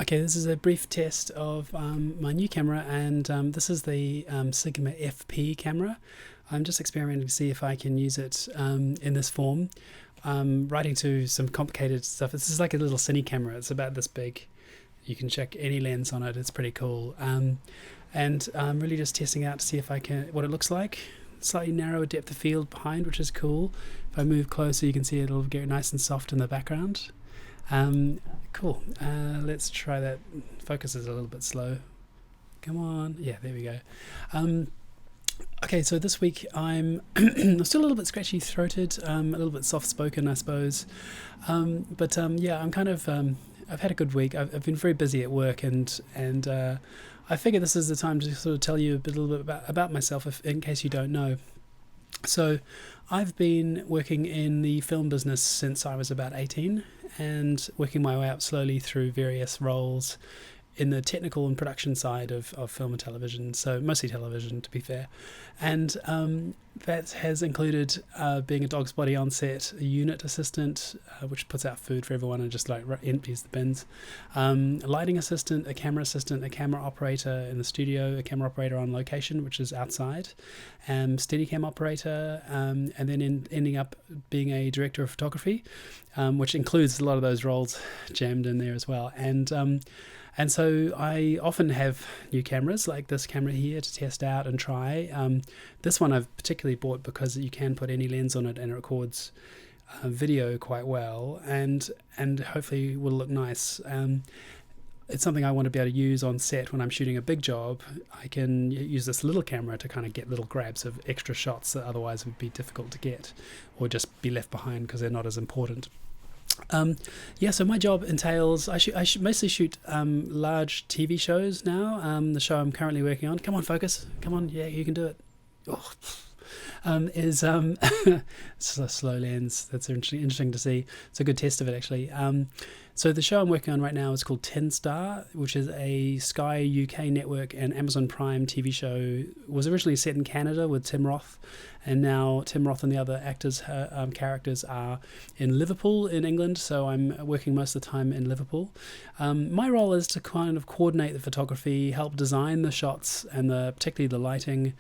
Okay, this is a brief test of my new camera, and this is the Sigma FP camera. I'm just experimenting to see if I can use it in this form. Writing to some complicated stuff. This is like a little cine camera. It's about this big. You can check any lens on it. It's pretty cool. And I'm really just testing out to see if I can what it looks like. Slightly narrower depth of field behind, which is cool. If I move closer, you can see it'll get nice and soft in the background. Cool. Let's try that. Focus is a little bit slow. Come on. Yeah, there we go. Okay, so this week I'm still a little bit scratchy throated, a little bit soft spoken, I suppose. Yeah, I'm kind of. I've had a good week. I've been very busy at work, and I figure this is the time to sort of tell you a little bit about myself, in case you don't know. So, I've been working in the film business since I was about 18, and working my way up slowly through various roles in the technical and production side of film and television, so mostly television, to be fair. And that has included being a dog's body on set, a unit assistant, which puts out food for everyone and just like empties the bins, a lighting assistant, a camera operator in the studio, a camera operator on location, which is outside, Steadicam operator, and then ending up being a director of photography, which includes a lot of those roles jammed in there as well. And so I often have new cameras like this camera here to test out and try. This one I've particularly bought because you can put any lens on it and it records video quite well, and hopefully will look nice. It's something I want to be able to use on set when I'm shooting a big job. I can use this little camera to kind of get little grabs of extra shots that otherwise would be difficult to get or just be left behind because they're not as important. So my job entails I mostly shoot large TV shows now. The show I'm currently working on, come on, focus, come on, yeah, you can do it. Is it's a slow lens. That's interesting to see. It's a good test of it, actually. So the show I'm working on right now is called 10 Star, which is a Sky UK network and Amazon Prime TV show. It was originally set in Canada with Tim Roth, and now Tim Roth and the other actors, characters are in Liverpool in England, so I'm working most of the time in Liverpool. My role is to kind of coordinate the photography, help design the shots and particularly the lighting,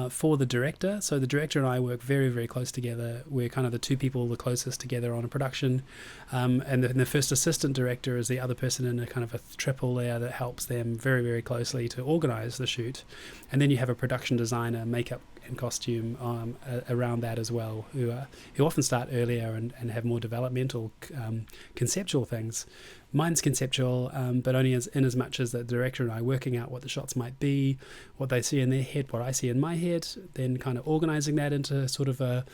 for the director. So the director and I work very, very close together. We're kind of the two people the closest together on a production. And the first assistant director is the other person in a kind of a triple there that helps them very, very closely to organize the shoot. And then you have a production designer, makeup and costume around that as well, who often start earlier and have more developmental, conceptual things. Mine's conceptual, but only in as much as the director and I working out what the shots might be, what they see in their head, what I see in my head, then kind of organizing that into sort of a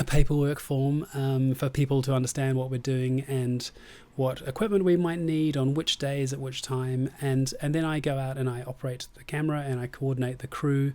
paperwork form for people to understand what we're doing and what equipment we might need on which days at which time, and then I go out and I operate the camera and I coordinate the crew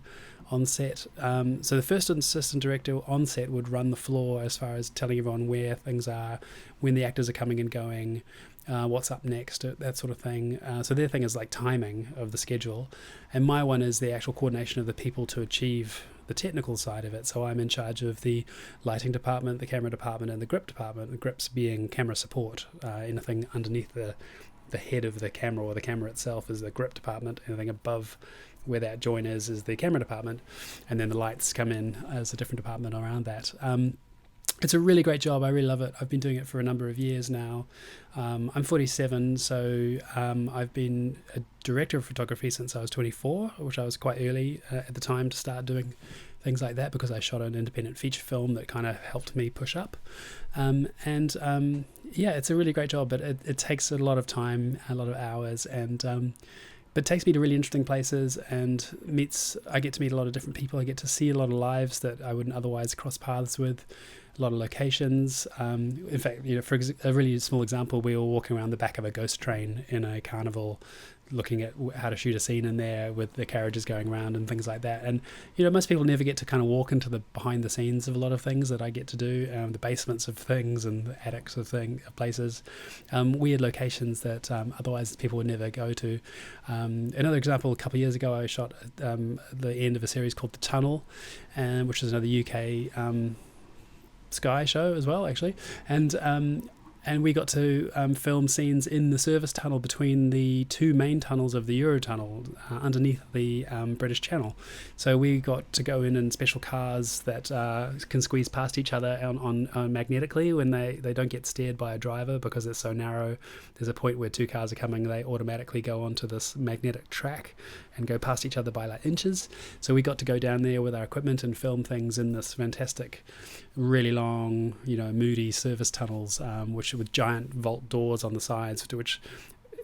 on set. So the first assistant director on set would run the floor as far as telling everyone where things are, when the actors are coming and going, what's up next, that sort of thing. So their thing is like timing of the schedule, and my one is the actual coordination of the people to achieve the technical side of it. So I'm in charge of the lighting department, the camera department, and the grip department. The grips being camera support. Anything underneath the head of the camera or the camera itself is the grip department. Anything above where that join is the camera department, and then the lights come in as a different department around that. It's a really great job. I really love it. I've been doing it for a number of years now. I'm 47, so I've been a director of photography since I was 24, which I was quite early at the time to start doing things like that because I shot an independent feature film that kind of helped me push up. It's a really great job, but it takes a lot of time, a lot of hours, and but it takes me to really interesting places and I get to meet a lot of different people. I get to see a lot of lives that I wouldn't otherwise cross paths with, a lot of locations. In fact, for a really small example, we were walking around the back of a ghost train in a carnival looking at how to shoot a scene in there with the carriages going around and things like that. And most people never get to kind of walk into the behind the scenes of a lot of things that I get to do, the basements of things and the attics of places, weird locations that otherwise people would never go to. Another example, a couple of years ago I shot the end of a series called The Tunnel, which is another UK Sky show as well, actually, and and we got to film scenes in the service tunnel between the two main tunnels of the Eurotunnel underneath the British Channel. So we got to go in special cars that can squeeze past each other on magnetically when they don't get steered by a driver because it's so narrow. There's a point where two cars are coming, they automatically go onto this magnetic track and go past each other by like inches. So we got to go down there with our equipment and film things in this fantastic, really long, moody service tunnels, which with giant vault doors on the sides, which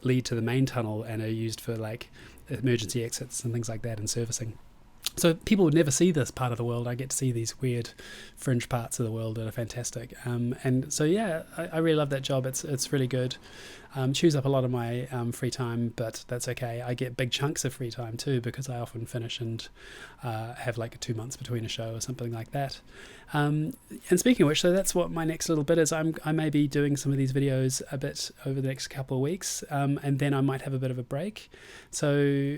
lead to the main tunnel and are used for like emergency exits and things like that and servicing. So people would never see this part of the world. I get to see these weird fringe parts of the world that are fantastic. And so, yeah, I really love that job. It's really good. Chews up a lot of my free time, but that's okay. I get big chunks of free time too because I often finish and have like 2 months between a show or something like that. And speaking of which, so that's what my next little bit is. I may be doing some of these videos a bit over the next couple of weeks, and then I might have a bit of a break. So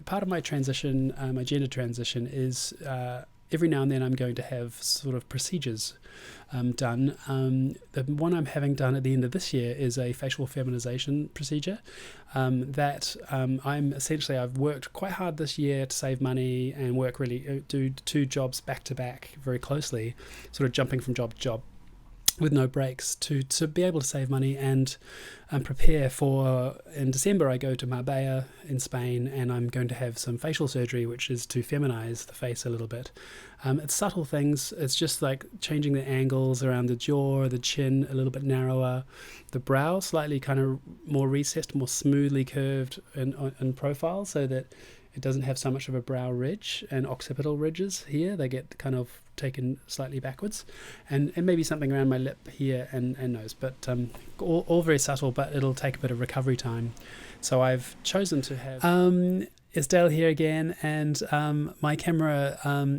part of my transition, my gender transition is every now and then I'm going to have sort of procedures done. The one I'm having done at the end of this year is a facial feminization procedure that I've worked quite hard this year to save money and do 2 jobs back to back very closely, sort of jumping from job to job with no breaks to be able to save money and prepare for. In December I go to Marbella in Spain and I'm going to have some facial surgery, which is to feminize the face a little bit. It's subtle things. It's just like changing the angles around the jaw, the chin a little bit narrower, the brow slightly kind of more recessed, more smoothly curved in profile, so that it doesn't have so much of a brow ridge, and occipital ridges here, they get kind of taken slightly backwards, and maybe something around my lip here and nose, but all very subtle, but it'll take a bit of recovery time. So I've chosen to have it's Dale here again, and my camera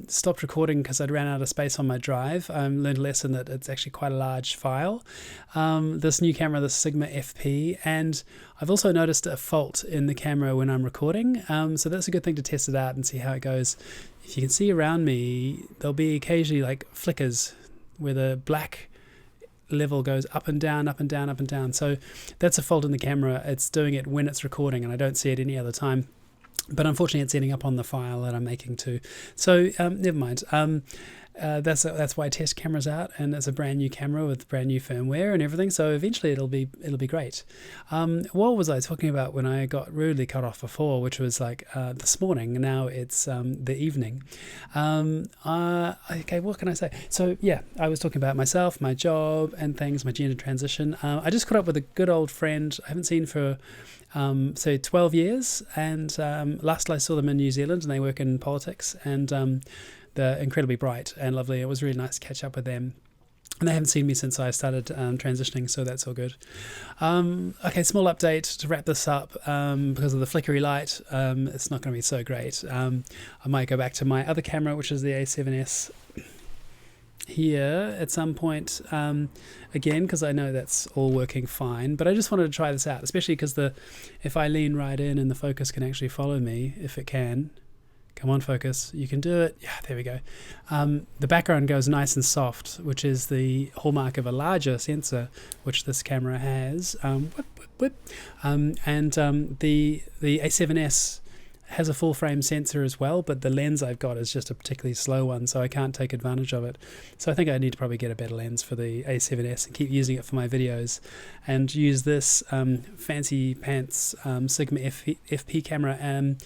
stopped recording because I'd ran out of space on my drive. I learned a lesson that it's actually quite a large file, this new camera, the Sigma FP, and I've also noticed a fault in the camera when I'm recording, so that's a good thing to test it out and see how it goes. If you can see around me, there'll be occasionally like flickers where the black level goes up and down, up and down, up and down. So that's a fault in the camera. It's doing it when it's recording, and I don't see it any other time. But unfortunately, it's ending up on the file that I'm making too. So never mind. That's why I test cameras out, and it's a brand new camera with brand new firmware and everything. So eventually, it'll be great. What was I talking about when I got rudely cut off before? Which was like this morning. Now it's the evening. Okay, what can I say? So yeah, I was talking about myself, my job, and things, my gender transition. I just caught up with a good old friend I haven't seen for 12 years, and last I saw them in New Zealand, and they work in politics, and they're incredibly bright and lovely. It was really nice to catch up with them, and they haven't seen me since I started transitioning, so that's all good. Okay, small update to wrap this up. Because of the flickery light, it's not going to be so great. I might go back to my other camera, which is the A7S here at some point again, because I know that's all working fine, but I just wanted to try this out, especially because if I lean right in and the focus can actually follow me, if it can. Come on, focus, you can do it. Yeah, there we go. The background goes nice and soft, which is the hallmark of a larger sensor, which this camera has. And the A7S has a full frame sensor as well, but the lens I've got is just a particularly slow one, so I can't take advantage of it. So I think I need to probably get a better lens for the A7S and keep using it for my videos, and use this fancy pants Sigma FP camera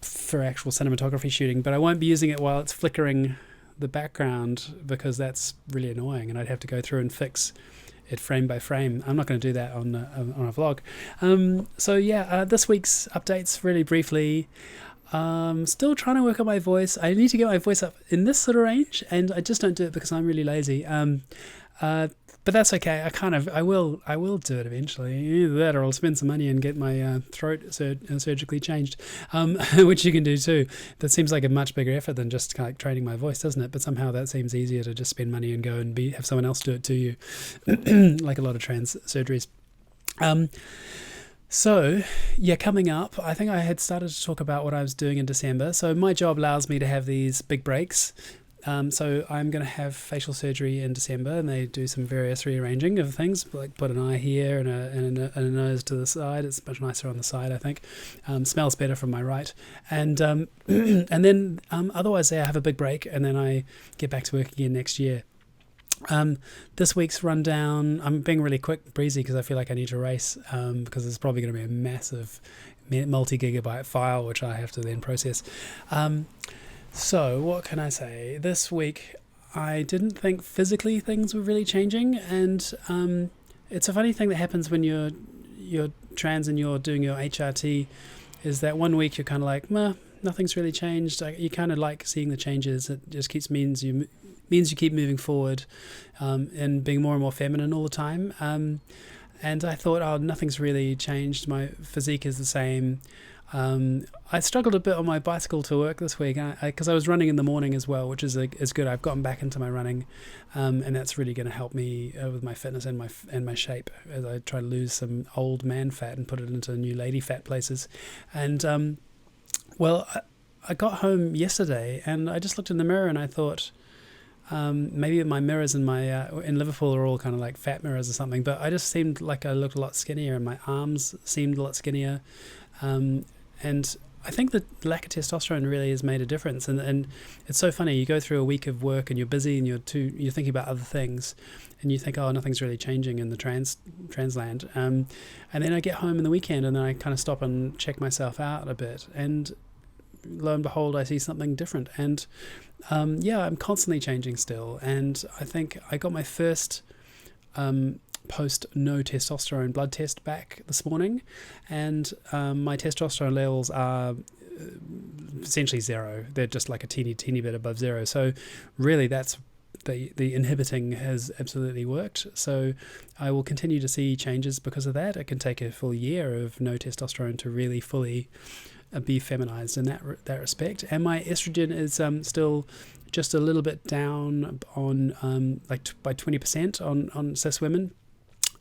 for actual cinematography shooting, but I won't be using it while it's flickering the background, because that's really annoying, and I'd have to go through and fix it frame by frame. I'm not going to do that on a vlog. So yeah, this week's updates really briefly. Still trying to work on my voice. I need to get my voice up in this sort of range, and I just don't do it because I'm really lazy. But that's okay. I will do it eventually. Either that, or I'll spend some money and get my throat surgically changed, which you can do too. That seems like a much bigger effort than just kind of training my voice, doesn't it? But somehow that seems easier to just spend money and go and have someone else do it to you, like a lot of trans surgeries. So, yeah, coming up, I think I had started to talk about what I was doing in December. So my job allows me to have these big breaks. So I'm going to have facial surgery in December, and they do some various rearranging of things, like put an eye here and a nose to the side. It's much nicer on the side, I think. Smells better from my right. And and then otherwise, I have a big break, and then I get back to work again next year. This week's rundown, I'm being really quick, breezy, because I feel like I need to race, because it's probably going to be a massive multi-gigabyte file, which I have to then process. So what can I say? This week, I didn't think physically things were really changing, and it's a funny thing that happens when you're trans and you're doing your HRT, is that one week you're kind of like, meh, nothing's really changed. You kind of like seeing the changes. It just means you keep moving forward, and being more and more feminine all the time. And I thought, oh, nothing's really changed. My physique is the same. I struggled a bit on my bicycle to work this week because I was running in the morning as well, which is good. I've gotten back into my running, and that's really going to help me with my fitness and my shape as I try to lose some old man fat and put it into new lady fat places. And well, I got home yesterday and I just looked in the mirror and I thought, maybe my mirrors in Liverpool are all kind of like fat mirrors or something, but I just seemed like I looked a lot skinnier and my arms seemed a lot skinnier. And I think the lack of testosterone really has made a difference. And it's so funny. You go through a week of work and you're busy and you're thinking about other things, and you think, oh, nothing's really changing in the trans land. And then I get home in the weekend and then I kind of stop and check myself out a bit, and lo and behold, I see something different. And I'm constantly changing still. And I think I got my first post no testosterone blood test back this morning, and my testosterone levels are essentially zero. They're just like a teeny bit above zero. So really that's the inhibiting has absolutely worked. So I will continue to see changes because of that. It can take a full year of no testosterone to really fully be feminized in that respect. And my estrogen is still just a little bit down on by 20% on cis women.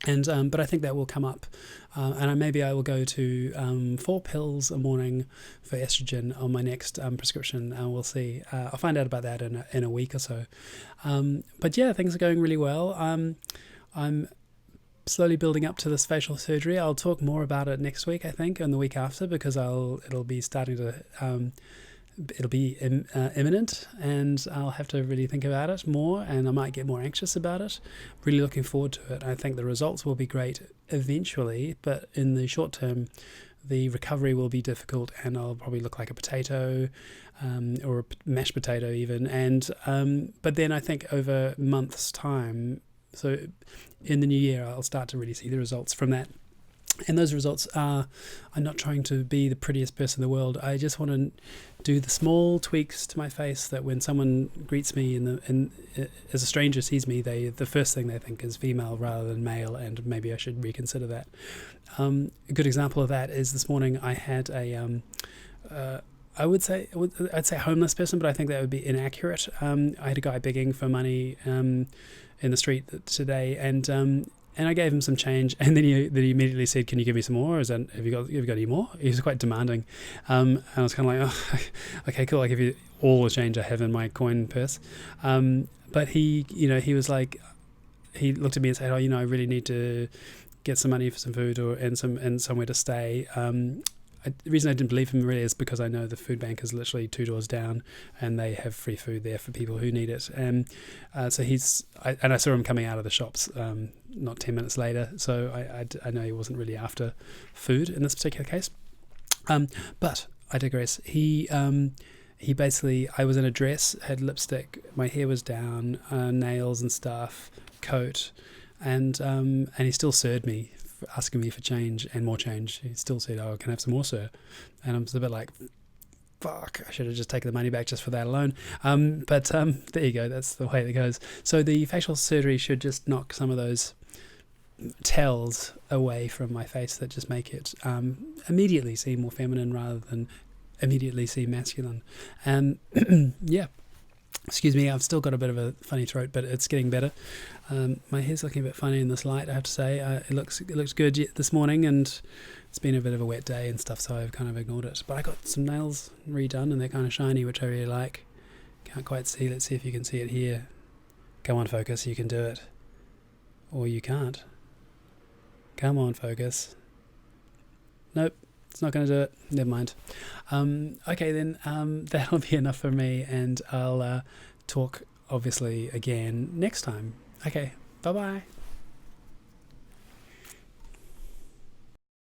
And but I think that will come up, and maybe I will go to 4 pills a morning for estrogen on my next prescription, and we'll see. I'll find out about that in a week or so. But yeah, things are going really well. I'm slowly building up to this facial surgery. I'll talk more about it next week, I think, and the week after, because it'll be starting to. It'll be imminent, and I'll have to really think about it more, and I might get more anxious about it. Really looking forward to it. I think the results will be great eventually, but in the short term the recovery will be difficult, and I'll probably look like a potato, or a mashed potato even. And but then I think over months' time, so in the new year, I'll start to really see the results from that. And those results are, I'm not trying to be the prettiest person in the world. I just want to do the small tweaks to my face that when someone greets me as a stranger sees me, the first thing they think is female rather than male, and maybe I should reconsider that. A good example of that is this morning I had I'd say homeless person, but I think that would be inaccurate. I had a guy begging for money in the street today, and I gave him some change, and then he immediately said, "Can you give me some more? Have you got any more?" He was quite demanding, and I was kind of like, "Oh, okay, cool. I'll give you all the change I have in my coin purse." But he was like, he looked at me and said, "Oh, I really need to get some money for some food and somewhere to stay." The reason I didn't believe him really is because I know the food bank is literally 2 doors down, and they have free food there for people who need it. And so I saw him coming out of the shops not 10 minutes later, so I know he wasn't really after food in this particular case. But I digress. He basically, I was in a dress, had lipstick, my hair was down, nails and stuff, coat, and he still served me, asking me for change and more change. He still said, "Oh, can I have some more, sir?" And I'm just a bit like, fuck, I should have just taken the money back just for that alone. But there you go, that's the way it goes. So the facial surgery should just knock some of those tells away from my face that just make it immediately seem more feminine rather than immediately seem masculine. Yeah. Excuse me, I've still got a bit of a funny throat, but it's getting better. My hair's looking a bit funny in this light, I have to say. It looks good this morning, and it's been a bit of a wet day and stuff, so I've kind of ignored it. But I got some nails redone, and they're kind of shiny, which I really like. Can't quite see. Let's see if you can see it here. Come on, focus. You can do it. Or you can't. Come on, focus. Nope. It's not going to do it. Never mind. Okay, then that'll be enough for me, and I'll talk, obviously, again next time. Okay, bye-bye.